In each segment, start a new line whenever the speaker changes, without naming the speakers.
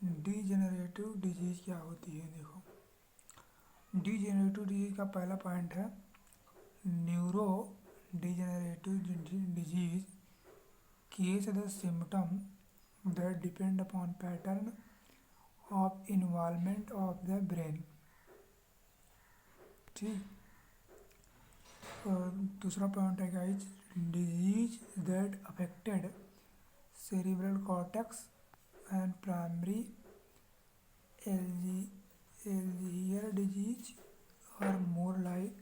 Degenerative disease क्या होती है? देखो, डीजेनरेटिव डिजीज का पहला पॉइंट है neuro degenerative disease case the symptom that depend upon pattern of involvement of the brain। ठीक। और दूसरा पॉइंट है guys, disease that affected cerebral cortex and primary alveolar disease are more like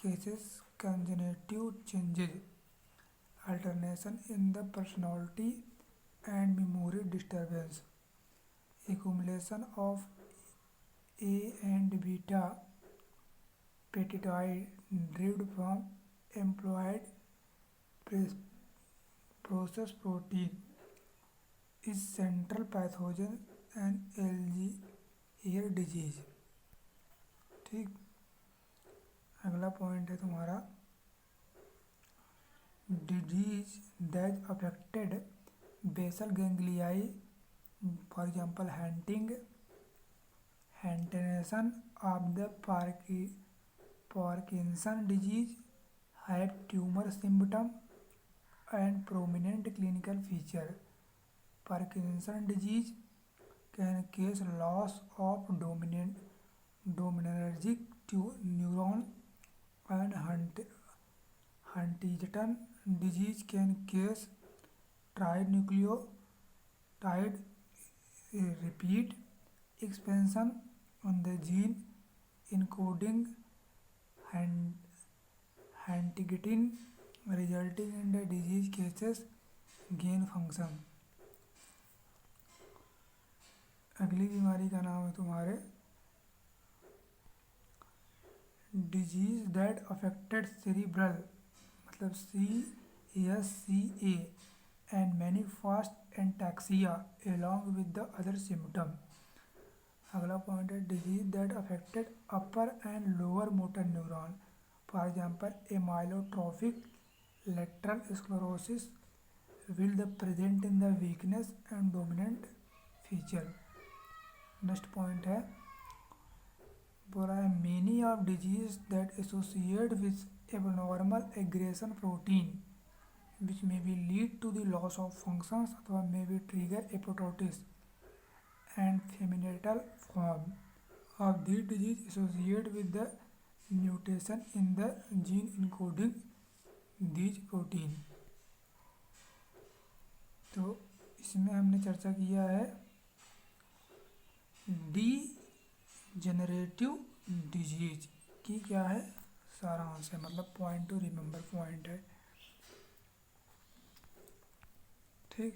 cases congenital changes, alternation in the personality and memory disturbance, accumulation of A and beta peptide derived from employed process protein is central pathogen and Alzheimer disease। ठीक। अगला point है तुम्हारा disease that affected basal ganglia, for example Huntington of the Parkinson disease have tumour symptom and prominent clinical feature। Parkinson disease can cause loss of dopaminergic neuron, and Huntington disease can cause trinucleotide repeat expansion on the gene encoding Huntingtin, resulting in the disease cases gain function। अगली बीमारी का नाम है तुम्हारे disease that affected cerebral, मतलब CSCA and manifest ataxia along with the other symptom। अगला point है disease that affected upper and lower motor neuron, for example amyotrophic lateral sclerosis will the present in the weakness and dominant feature। Next point है बोला है many of disease that associate with abnormal aggregation protein which may be lead to the loss of functions अथवा may be trigger apoptosis and femoral form of this disease associated with the mutation in the gene encoding these protein। तो इसमें हमने चर्चा किया है degenerative disease की क्या है सारांश है, मतलब पॉइंट टू रिमेंबर पॉइंट है। ठीक।